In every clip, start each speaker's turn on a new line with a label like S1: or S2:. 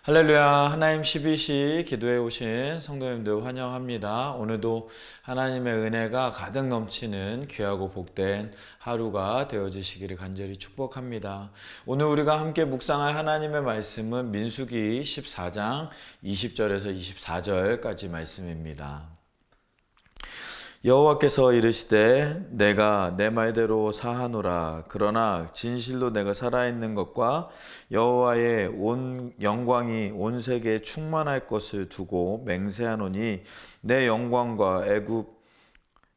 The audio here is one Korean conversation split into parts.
S1: 할렐루야. 하나님 12시 기도해 오신 성도님들 환영합니다. 오늘도 하나님의 은혜가 가득 넘치는 귀하고 복된 하루가 되어지시기를 간절히 축복합니다. 오늘 우리가 함께 묵상할 하나님의 말씀은 민수기 14장 20절에서 24절까지 말씀입니다. 여호와께서 이르시되 내가 내 말대로 사하노라. 그러나 진실로 내가 살아있는 것과 여호와의 온 영광이 온 세계에 충만할 것을 두고 맹세하노니 내 영광과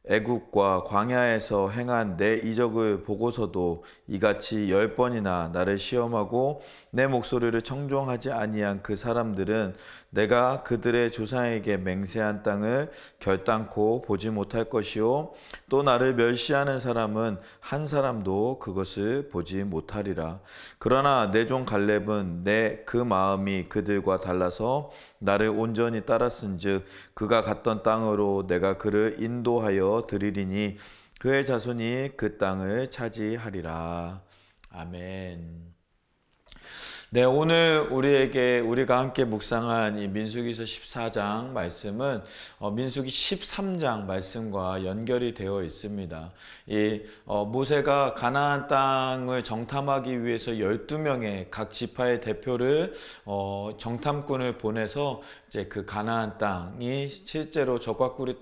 S1: 애굽과 광야에서 행한 내 이적을 보고서도 이같이 10번이나 나를 시험하고 내 목소리를 청종하지 아니한 그 사람들은 내가 그들의 조상에게 맹세한 땅을 결단코 보지 못할 것이요 또 나를 멸시하는 사람은 한 사람도 그것을 보지 못하리라. 그러나 내 종 갈렙은 내 그 마음이 그들과 달라서 나를 온전히 따랐은즉 그가 갔던 땅으로 내가 그를 인도하여 드리리니 그의 자손이 그 땅을 차지하리라. 아멘. 네, 오늘 우리가 함께 묵상한 이 민수기서 14장 말씀은 민수기 13장 말씀과 연결이 되어 있습니다. 모세가 가나안 땅을 정탐하기 위해서 12명의 각 지파의 대표를 정탐꾼을 보내서 이제 그 가나안 땅이 실제로 적과꿀이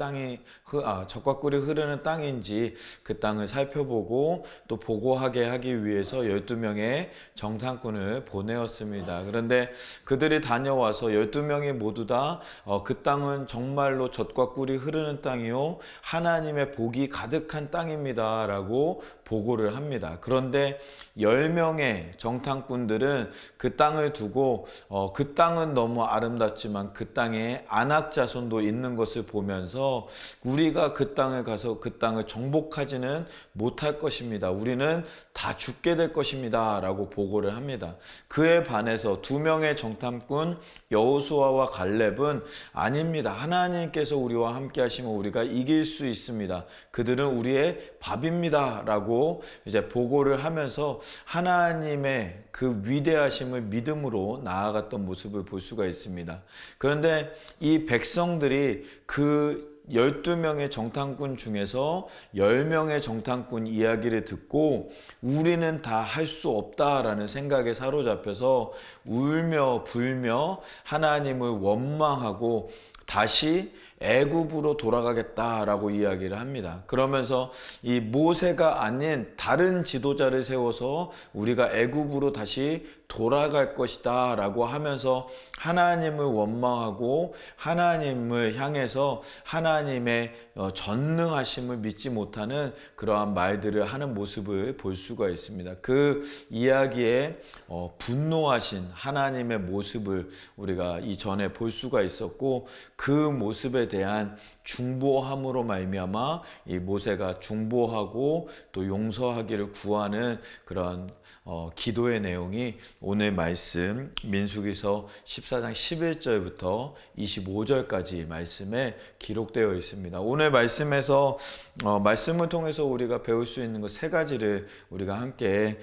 S1: 흐르는 땅인지 그 땅을 살펴보고 또 보고하게 하기 위해서 12명의 정탐꾼을 보내었습니다. 그런데 그들이 다녀와서 12명이 모두 다 그 땅은 정말로 젖과 꿀이 흐르는 땅이요 하나님의 복이 가득한 땅입니다 라고 보고를 합니다. 그런데 10명의 정탐꾼들은 그 땅을 두고 그 땅은 너무 아름답지만 그 땅에 안악 자손도 있는 것을 보면서 우리가 그 땅을 가서 그 땅을 정복하지는 못할 것입니다. 우리는 다 죽게 될 것입니다 라고 보고를 합니다. 그에 반해서 2명의 정탐꾼 여호수아와 갈렙은 아닙니다. 하나님께서 우리와 함께 하시면 우리가 이길 수 있습니다. 그들은 우리의 밥입니다 라고 이제 보고를 하면서 하나님의 그 위대하심을 믿음으로 나아갔던 모습을 볼 수가 있습니다. 그런데 이 백성들이 그 12명의 정탐꾼 중에서 10명의 정탐꾼 이야기를 듣고 우리는 다 할 수 없다라는 생각에 사로잡혀서 울며 불며 하나님을 원망하고 다시 애굽으로 돌아가겠다라고 이야기를 합니다. 그러면서 이 모세가 아닌 다른 지도자를 세워서 우리가 애굽으로 다시 돌아갈 것이다 라고 하면서 하나님을 원망하고 하나님을 향해서 하나님의 전능하심을 믿지 못하는 그러한 말들을 하는 모습을 볼 수가 있습니다. 그 이야기에 분노하신 하나님의 모습을 우리가 이전에 볼 수가 있었고 그 모습에 대한 중보함으로 말미암아 이 모세가 중보하고 또 용서하기를 구하는 그런 기도의 내용이 오늘 말씀 민수기서 14장 11절부터 25절까지 말씀에 기록되어 있습니다. 오늘 말씀에서 말씀을 통해서 우리가 배울 수 있는 것 3가지를 우리가 함께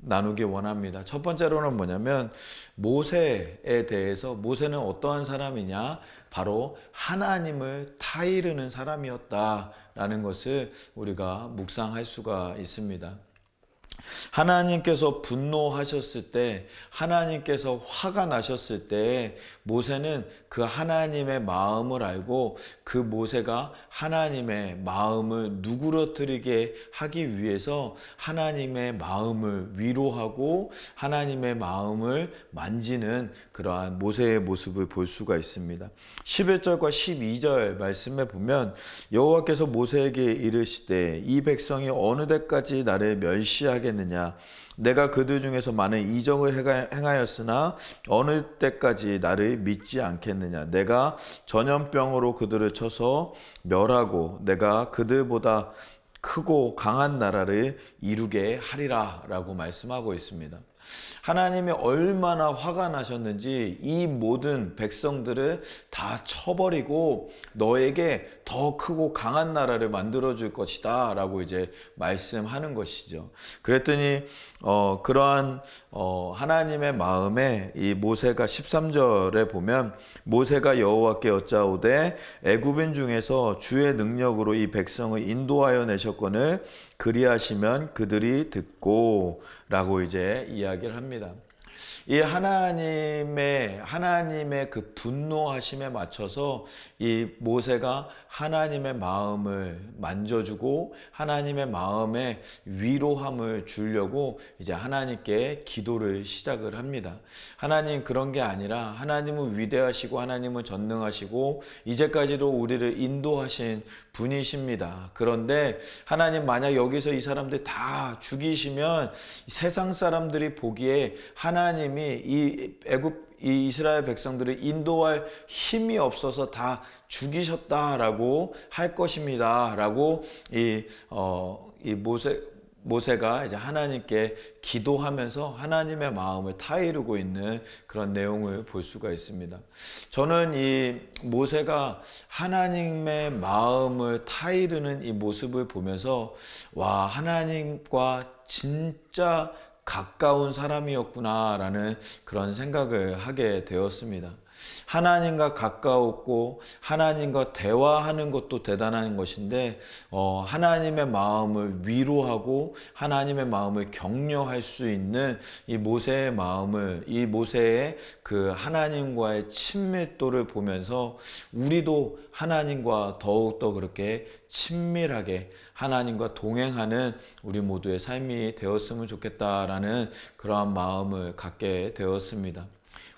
S1: 나누기 원합니다. 첫 번째로는 뭐냐면 모세에 대해서 모세는 어떠한 사람이냐? 바로 하나님을 타이르는 사람이었다라는 것을 우리가 묵상할 수가 있습니다. 하나님께서 분노하셨을 때, 하나님께서 화가 나셨을 때 모세는 그 하나님의 마음을 알고 그 모세가 하나님의 마음을 누그러뜨리게 하기 위해서 하나님의 마음을 위로하고 하나님의 마음을 만지는 그러한 모세의 모습을 볼 수가 있습니다. 11절과 12절 말씀에 보면 여호와께서 모세에게 이르시되 이 백성이 어느 때까지 나를 멸시하겠느냐? 내가 그들 중에서 많은 이적을 행하였으나 어느 때까지 나를 믿지 않겠느냐? 내가 전염병으로 그들을 쳐서 멸하고 내가 그들보다 크고 강한 나라를 이루게 하리라 라고 말씀하고 있습니다. 하나님이 얼마나 화가 나셨는지 이 모든 백성들을 다 쳐버리고 너에게 더 크고 강한 나라를 만들어 줄 것이다 라고 이제 말씀하는 것이죠. 그랬더니 그러한 하나님의 마음에 이 모세가 13절에 보면 모세가 여호와께 여짜오되 애굽인 중에서 주의 능력으로 이 백성을 인도하여 내셨거늘 그리하시면 그들이 듣고 라고 이제 이야기를 합니다. 이 하나님의 그 분노하심에 맞춰서 이 모세가 하나님의 마음을 만져주고 하나님의 마음에 위로함을 주려고 이제 하나님께 기도를 시작을 합니다. 하나님, 그런 게 아니라 하나님은 위대하시고 하나님은 전능하시고 이제까지도 우리를 인도하신 분이십니다. 그런데 하나님, 만약 여기서 이 사람들 다 죽이시면 세상 사람들이 보기에 하나님이 이 이스라엘 백성들을 인도할 힘이 없어서 다 죽이셨다라고 할 것입니다. 라고 이 모세가 이제 하나님께 기도하면서 하나님의 마음을 타이르고 있는 그런 내용을 볼 수가 있습니다. 저는 이 모세가 하나님의 마음을 타이르는 이 모습을 보면서 와, 하나님과 진짜 가까운 사람이었구나라는 그런 생각을 하게 되었습니다. 하나님과 가까웠고 하나님과 대화하는 것도 대단한 것인데 하나님의 마음을 위로하고 하나님의 마음을 격려할 수 있는 이 모세의 마음을, 이 모세의 그 하나님과의 친밀도를 보면서 우리도 하나님과 더욱더 그렇게 친밀하게 하나님과 동행하는 우리 모두의 삶이 되었으면 좋겠다라는 그러한 마음을 갖게 되었습니다.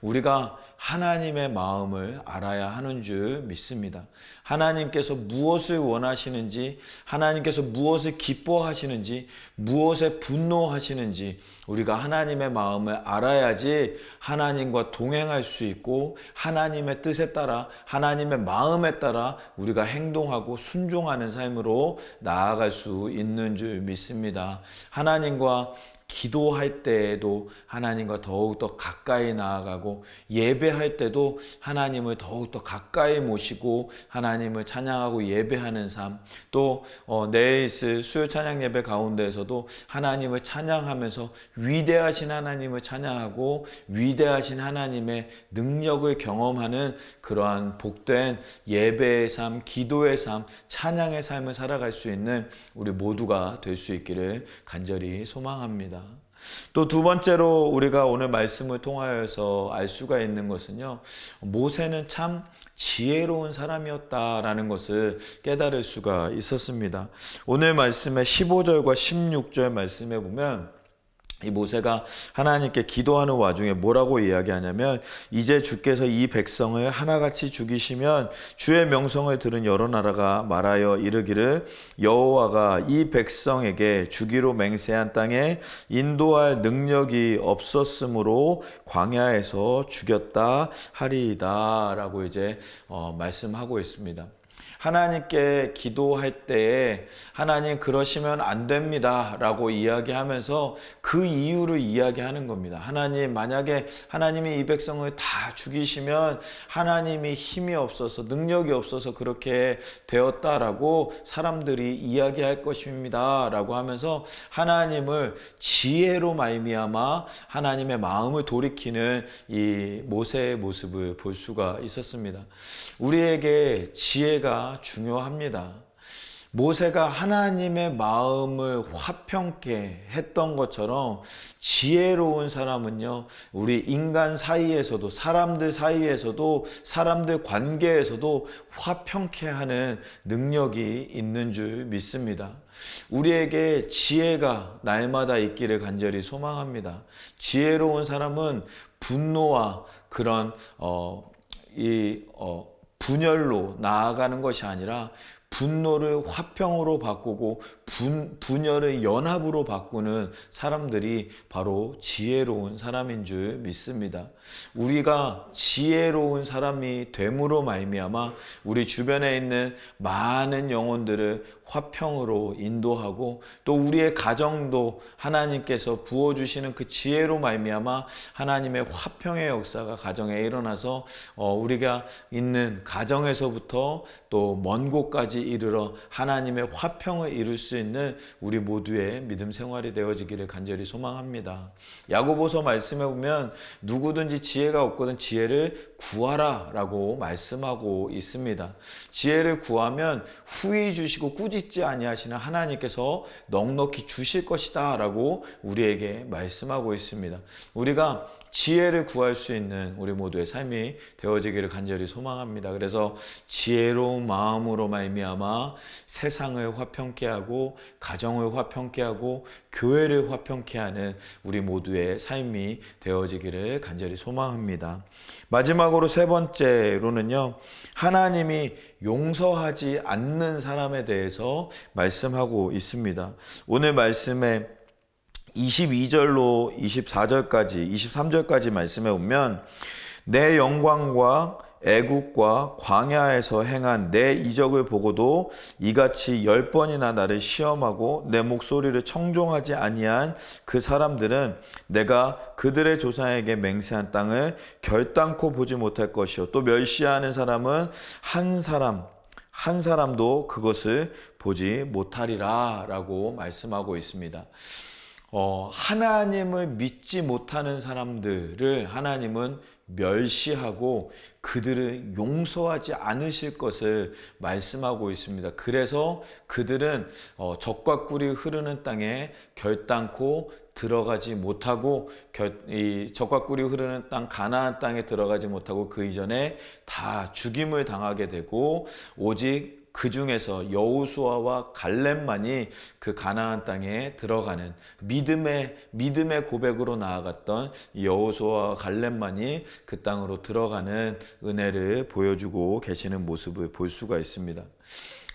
S1: 우리가 하나님의 마음을 알아야 하는 줄 믿습니다. 하나님께서 무엇을 원하시는지, 하나님께서 무엇을 기뻐하시는지, 무엇에 분노하시는지 우리가 하나님의 마음을 알아야지 하나님과 동행할 수 있고 하나님의 뜻에 따라, 하나님의 마음에 따라 우리가 행동하고 순종하는 삶으로 나아갈 수 있는 줄 믿습니다. 하나님과 기도할 때에도 하나님과 더욱더 가까이 나아가고 예배할 때도 하나님을 더욱더 가까이 모시고 하나님을 찬양하고 예배하는 삶, 또 내일 있을 수요 찬양 예배 가운데에서도 하나님을 찬양하면서 위대하신 하나님을 찬양하고 위대하신 하나님의 능력을 경험하는 그러한 복된 예배의 삶, 기도의 삶, 찬양의 삶을 살아갈 수 있는 우리 모두가 될 수 있기를 간절히 소망합니다. 또 두 번째로 우리가 오늘 말씀을 통하여서 알 수가 있는 것은요, 모세는 참 지혜로운 사람이었다라는 것을 깨달을 수가 있었습니다. 오늘 말씀의 15절과 16절 말씀에 보면 이 모세가 하나님께 기도하는 와중에 뭐라고 이야기하냐면, 이제 주께서 이 백성을 하나같이 죽이시면 주의 명성을 들은 여러 나라가 말하여 이르기를 여호와가 이 백성에게 주기로 맹세한 땅에 인도할 능력이 없었으므로 광야에서 죽였다 하리이다 라고 이제 말씀하고 있습니다. 하나님께 기도할 때에 하나님 그러시면 안 됩니다 라고 이야기하면서 그 이유를 이야기하는 겁니다. 하나님, 만약에 하나님이 이 백성을 다 죽이시면 하나님이 힘이 없어서 능력이 없어서 그렇게 되었다라고 사람들이 이야기할 것입니다 라고 하면서 하나님을 지혜로 말미암아 하나님의 마음을 돌이키는 이 모세의 모습을 볼 수가 있었습니다. 우리에게 지혜가 중요합니다. 모세가 하나님의 마음을 화평케 했던 것처럼 지혜로운 사람은요, 우리 인간 사이에서도, 사람들 사이에서도, 사람들 관계에서도 화평케 하는 능력이 있는 줄 믿습니다. 우리에게 지혜가 날마다 있기를 간절히 소망합니다. 지혜로운 사람은 분노와 그런 분열로 나아가는 것이 아니라 분노를 화평으로 바꾸고 분열을 연합으로 바꾸는 사람들이 바로 지혜로운 사람인 줄 믿습니다. 우리가 지혜로운 사람이 됨으로 말미암아 우리 주변에 있는 많은 영혼들을 화평으로 인도하고 또 우리의 가정도 하나님께서 부어주시는 그 지혜로 말미암아 하나님의 화평의 역사가 가정에 일어나서 우리가 있는 가정에서부터 또 먼 곳까지 이르러 하나님의 화평을 이룰 수 있는 우리 모두의 믿음 생활이 되어지기를 간절히 소망합니다. 야고보서 말씀에 보면 누구든지 지혜가 없거든 지혜를 구하라 라고 말씀하고 있습니다. 지혜를 구하면 후히 주시고 꾸짖지 아니하시는 하나님께서 넉넉히 주실 것이다 라고 우리에게 말씀하고 있습니다. 우리가 지혜를 구할 수 있는 우리 모두의 삶이 되어지기를 간절히 소망합니다. 그래서 지혜로운 마음으로 말미암아 세상을 화평케 하고 가정을 화평케 하고 교회를 화평케 하는 우리 모두의 삶이 되어지기를 간절히 소망합니다. 마지막으로 세 번째로는요, 하나님이 용서하지 않는 사람에 대해서 말씀하고 있습니다. 오늘 말씀에 22절로 24절까지 23절까지 말씀해 보면 내 영광과 애국과 광야에서 행한 내 이적을 보고도 이같이 10번이나 나를 시험하고 내 목소리를 청종하지 아니한 그 사람들은 내가 그들의 조상에게 맹세한 땅을 결단코 보지 못할 것이요 또 멸시하는 사람은 한 사람도 그것을 보지 못하리라 라고 말씀하고 있습니다. 하나님을 믿지 못하는 사람들을 하나님은 멸시하고 그들을 용서하지 않으실 것을 말씀하고 있습니다. 그래서 그들은 젖과 꿀이 흐르는 땅에 결단코 들어가지 못하고 이 젖과 꿀이 흐르는 땅 가나안 땅에 들어가지 못하고 그 이전에 다 죽임을 당하게 되고 오직 그 중에서 여호수아와 갈렙만이 그 가나안 땅에 들어가는 믿음의 고백으로 나아갔던 여호수아와 갈렙만이 그 땅으로 들어가는 은혜를 보여주고 계시는 모습을 볼 수가 있습니다.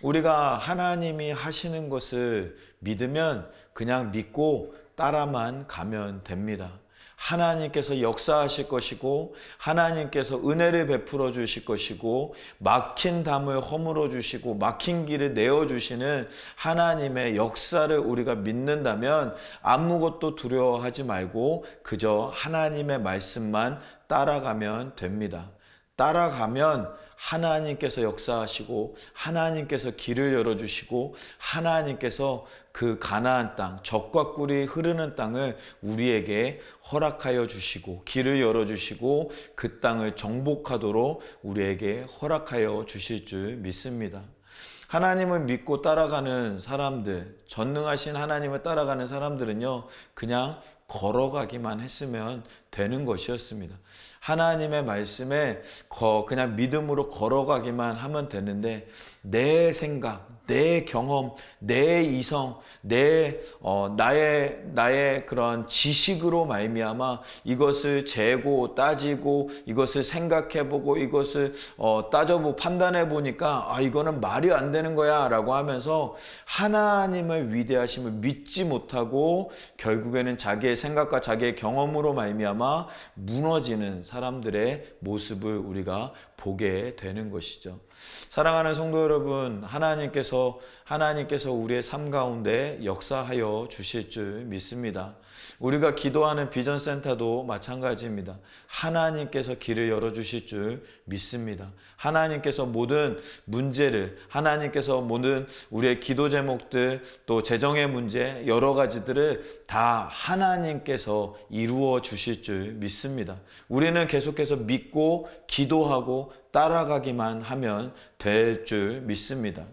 S1: 우리가 하나님이 하시는 것을 믿으면 그냥 믿고 따라만 가면 됩니다. 하나님께서 역사하실 것이고 하나님께서 은혜를 베풀어 주실 것이고 막힌 담을 허물어 주시고 막힌 길을 내어 주시는 하나님의 역사를 우리가 믿는다면 아무것도 두려워하지 말고 그저 하나님의 말씀만 따라가면 됩니다. 따라가면 하나님께서 역사하시고 하나님께서 길을 열어주시고 하나님께서 그 가나안 땅, 젖과 꿀이 흐르는 땅을 우리에게 허락하여 주시고 길을 열어주시고 그 땅을 정복하도록 우리에게 허락하여 주실 줄 믿습니다. 하나님을 믿고 따라가는 사람들, 전능하신 하나님을 따라가는 사람들은요, 그냥 걸어가기만 했으면 되는 것이었습니다. 하나님의 말씀에 그냥 믿음으로 걸어가기만 하면 되는데 내 생각, 내 경험, 내 이성, 나의 그런 지식으로 말미암아 이것을 재고 따지고 이것을 생각해보고 이것을 따져보고 판단해보니까 이거는 말이 안 되는 거야 라고 하면서 하나님의 위대하심을 믿지 못하고 결국에는 자기의 생각과 자기의 경험으로 말미암아 무너지는 사람들의 모습을 우리가 보게 되는 것이죠. 사랑하는 성도 여러분, 하나님께서 우리의 삶 가운데 역사하여 주실 줄 믿습니다. 우리가 기도하는 비전센터도 마찬가지입니다. 하나님께서 길을 열어주실 줄 믿습니다. 하나님께서 모든 문제를, 하나님께서 모든 우리의 기도 제목들, 또 재정의 문제, 여러 가지들을 다 하나님께서 이루어 주실 줄 믿습니다. 우리는 계속해서 믿고 기도하고 따라가기만 하면 될 줄 믿습니다.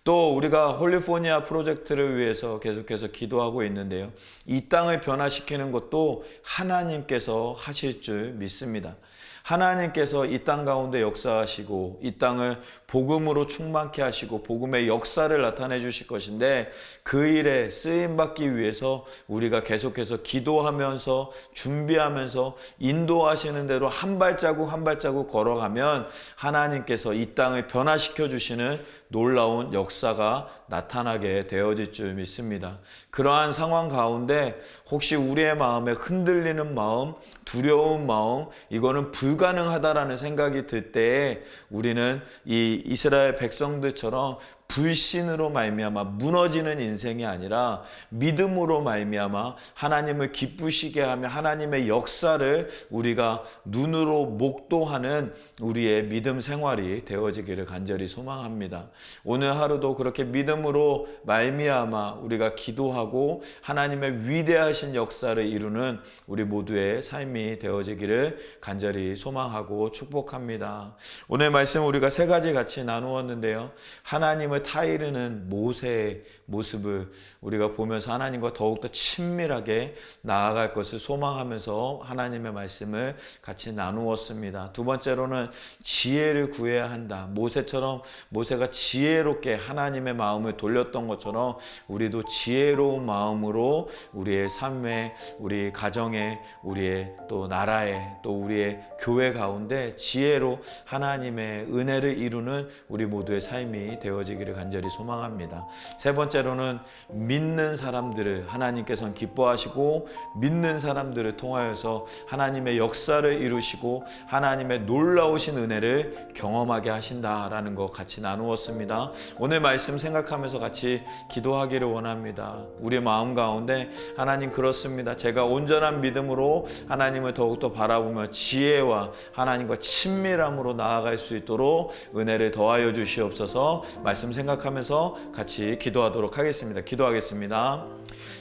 S1: 또 우리가 홀리포니아 프로젝트를 위해서 계속해서 기도하고 있는데요. 이 땅을 변화시키는 것도 하나님께서 하실 줄 믿습니다. 하나님께서 이 땅 가운데 역사하시고 이 땅을 복음으로 충만케 하시고 복음의 역사를 나타내 주실 것인데, 그 일에 쓰임받기 위해서 우리가 계속해서 기도하면서 준비하면서 인도하시는 대로 한 발자국 한 발자국 걸어가면 하나님께서 이 땅을 변화시켜 주시는 놀라운 역사가 나타나게 되어질 줄 믿습니다. 그러한 상황 가운데 혹시 우리의 마음에 흔들리는 마음, 두려운 마음, 이거는 불가능하다라는 생각이 들 때에 우리는 이 이스라엘 백성들처럼 불신으로 말미암아 무너지는 인생이 아니라 믿음으로 말미암아 하나님을 기쁘시게 하며 하나님의 역사를 우리가 눈으로 목도하는 우리의 믿음 생활이 되어지기를 간절히 소망합니다. 오늘 하루도 그렇게 믿음으로 말미암아 우리가 기도하고 하나님의 위대하신 역사를 이루는 우리 모두의 삶이 되어지기를 간절히 소망하고 축복합니다. 오늘 말씀 우리가 세 가지 같이 나누었는데요. 하나님을 타이르는 모세의 모습을 우리가 보면서 하나님과 더욱더 친밀하게 나아갈 것을 소망하면서 하나님의 말씀을 같이 나누었습니다. 두 번째로는 지혜를 구해야 한다. 모세처럼 모세가 지혜롭게 하나님의 마음을 돌렸던 것처럼 우리도 지혜로운 마음으로 우리의 삶에, 우리 가정에, 우리의 또 나라에, 또 우리의 교회 가운데 지혜로 하나님의 은혜를 이루는 우리 모두의 삶이 되어지기를 간절히 소망합니다. 세 번째로는 믿는 사람들을 하나님께서는 기뻐하시고 믿는 사람들을 통하여서 하나님의 역사를 이루시고 하나님의 놀라우신 은혜를 경험하게 하신다라는 것 같이 나누었습니다. 오늘 말씀 생각하면서 같이 기도하기를 원합니다. 우리 마음 가운데 하나님, 그렇습니다. 제가 온전한 믿음으로 하나님을 더욱더 바라보며 지혜와 하나님과 친밀함으로 나아갈 수 있도록 은혜를 더하여 주시옵소서. 말씀 생각하면서 같이 기도하도록 하겠습니다. 기도하겠습니다.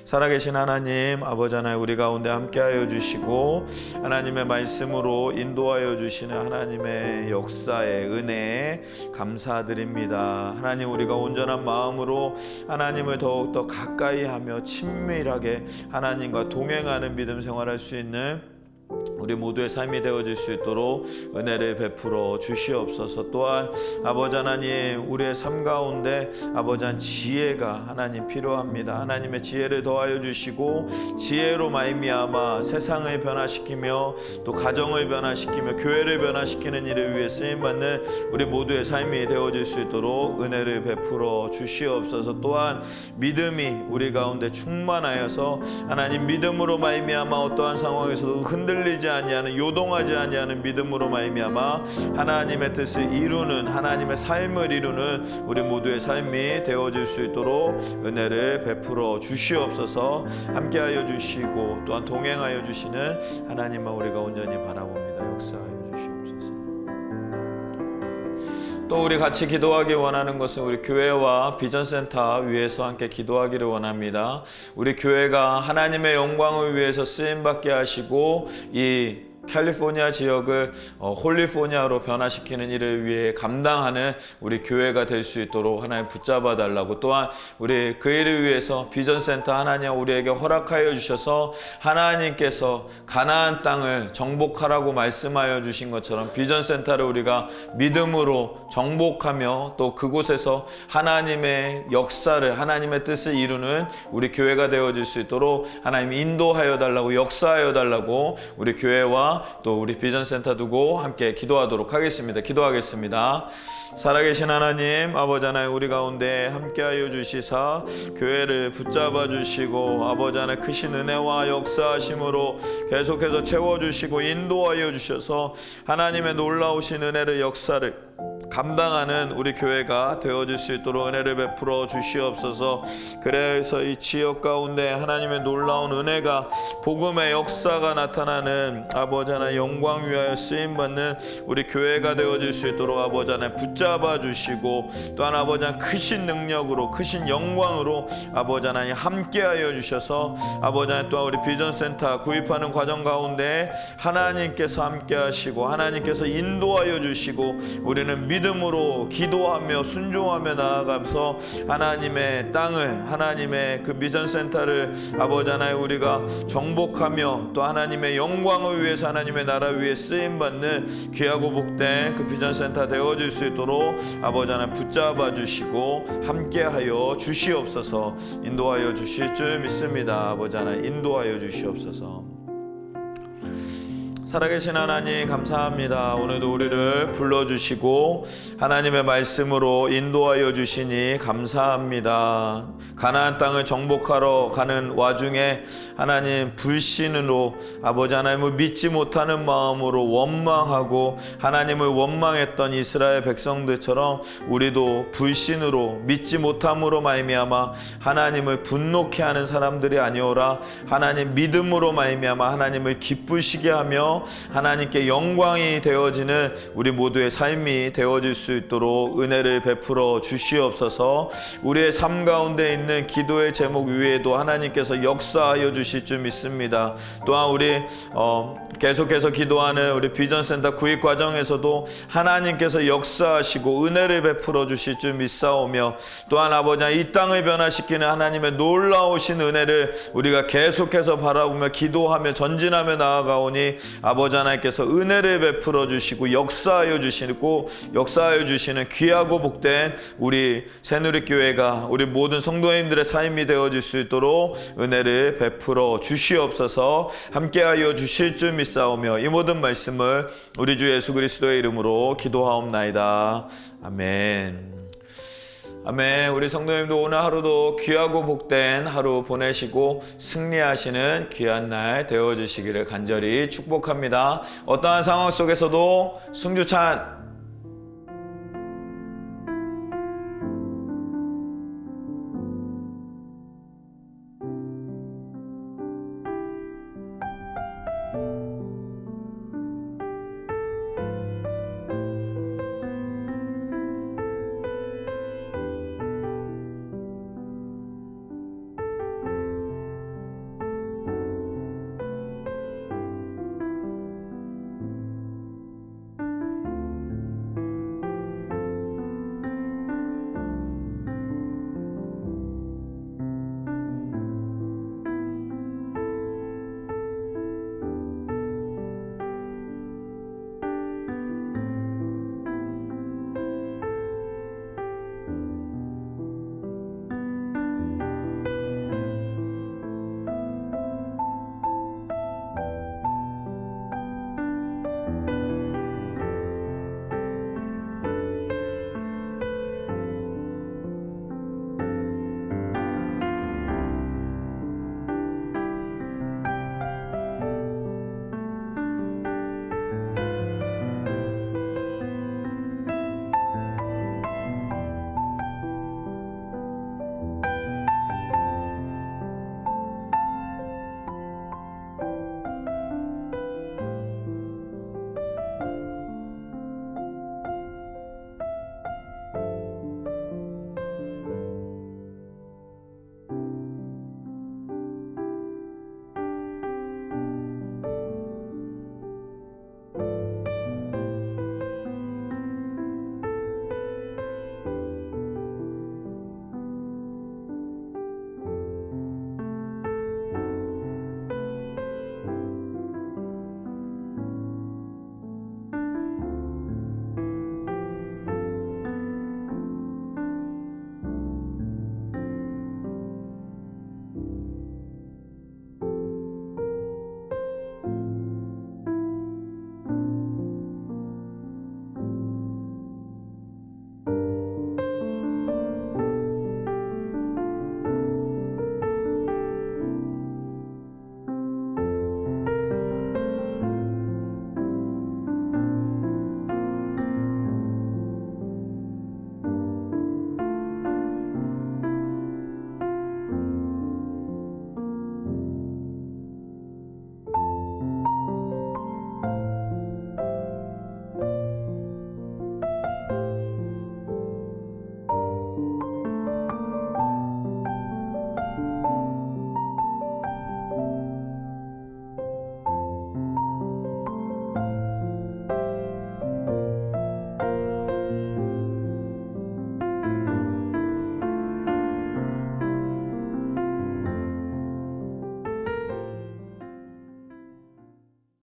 S1: 살아계신 하나님, 아버지 하나님, 우리 가운데 함께하여 주시고 하나님의 말씀으로 인도하여 주시는 하나님의 역사의 은혜에 감사드립니다. 하나님, 우리가 온전한 마음으로 하나님을 더욱더 가까이 하며 친밀하게 하나님과 동행하는 믿음 생활할 수 있는 우리 모두의 삶이 되어질 수 있도록 은혜를 베풀어 주시옵소서. 또한 아버지 하나님, 우리의 삶 가운데 아버지 한 지혜가 하나님 필요합니다. 하나님의 지혜를 더하여 주시고 지혜로 말미암아 세상을 변화시키며 또 가정을 변화시키며 교회를 변화시키는 일을 위해 쓰임받는 우리 모두의 삶이 되어질 수 있도록 은혜를 베풀어 주시옵소서. 또한 믿음이 우리 가운데 충만하여서 하나님, 믿음으로 말미암아 어떠한 상황에서도 흔들리지 아니하는, 요동하지 아니하는 믿음으로 말미암아 하나님의 뜻을 이루는, 하나님의 삶을 이루는 우리 모두의 삶이 되어질 수 있도록 은혜를 베풀어 주시옵소서. 함께하여 주시고 또한 동행하여 주시는 하나님만 우리가 온전히 바라봅니다. 역사하여 주시옵소서. 또 우리 같이 기도하기 원하는 것은 우리 교회와 비전센터 위해서 함께 기도하기를 원합니다. 우리 교회가 하나님의 영광을 위해서 쓰임받게 하시고 이 캘리포니아 지역을 홀리포니아로 변화시키는 일을 위해 감당하는 우리 교회가 될 수 있도록 하나님 붙잡아 달라고, 또한 우리 그 일을 위해서 비전센터 하나님 우리에게 허락하여 주셔서 하나님께서 가나안 땅을 정복하라고 말씀하여 주신 것처럼 비전센터를 우리가 믿음으로 정복하며 또 그곳에서 하나님의 역사를, 하나님의 뜻을 이루는 우리 교회가 되어질 수 있도록 하나님 인도하여 달라고, 역사하여 달라고 우리 교회와 또 우리 비전센터 두고 함께 기도하도록 하겠습니다. 기도하겠습니다. 살아계신 하나님, 아버지 하나님, 우리 가운데 함께하여 주시사 교회를 붙잡아 주시고 아버지 하나님 크신 은혜와 역사하심으로 계속해서 채워주시고 인도하여 주셔서 하나님의 놀라우신 은혜를, 역사를 감당하는 우리 교회가 되어질 수 있도록 은혜를 베풀어 주시옵소서. 그래서 이 지역 가운데 하나님의 놀라운 은혜가, 복음의 역사가 나타나는 아버지 하나님 영광 위하여 쓰임받는 우리 교회가 되어질 수 있도록 아버지 하나님 붙잡아 주시고 또한 아버지 하나님 크신 능력으로, 크신 영광으로 아버지 하나님 함께하여 주셔서 아버지 하나님 또한 우리 비전센터 구입하는 과정 가운데 하나님께서 함께하시고 하나님께서 인도하여 주시고 우리는 믿음으로 기도하며 순종하며 나아가면서 하나님의 땅을, 하나님의 그 비전센터를 아버지 하나님 우리가 정복하며 또 하나님의 영광을 위해서 하나님의 나라 위에 쓰임받는 귀하고 복된 그 비전센터 되어질 수 있도록 아버지 하나님 붙잡아 주시고 함께하여 주시옵소서. 인도하여 주실 줄 믿습니다. 아버지 하나님 인도하여 주시옵소서. 살아계신 하나님 감사합니다. 오늘도 우리를 불러주시고 하나님의 말씀으로 인도하여 주시니 감사합니다. 가나안 땅을 정복하러 가는 와중에 하나님 불신으로 아버지 하나님을 믿지 못하는 마음으로 원망하고 하나님을 원망했던 이스라엘 백성들처럼 우리도 불신으로 믿지 못함으로 말미암아 하나님을 분노케 하는 사람들이 아니오라 하나님 믿음으로 말미암아 하나님을 기쁘시게 하며 하나님께 영광이 되어지는 우리 모두의 삶이 되어질 수 있도록 은혜를 베풀어 주시옵소서. 우리의 삶 가운데 있는 기도의 제목 위에도 하나님께서 역사하여 주실 줄 믿습니다. 또한 우리 계속해서 기도하는 우리 비전센터 구입 과정에서도 하나님께서 역사하시고 은혜를 베풀어 주실 줄 믿사오며 또한 아버지 이 땅을 변화시키는 하나님의 놀라우신 은혜를 우리가 계속해서 바라보며 기도하며 전진하며 나아가오니 아버지 하나님께서 은혜를 베풀어 주시고 역사하여 주시는 귀하고 복된 우리 새누리교회가 우리 모든 성도님들의 삶이 되어질 수 있도록 은혜를 베풀어 주시옵소서. 함께하여 주실 줄 믿사오며 이 모든 말씀을 우리 주 예수 그리스도의 이름으로 기도하옵나이다. 아멘. 아멘. 우리 성도님도 오늘 하루도 귀하고 복된 하루 보내시고 승리하시는 귀한 날 되어주시기를 간절히 축복합니다. 어떠한 상황 속에서도 승주찬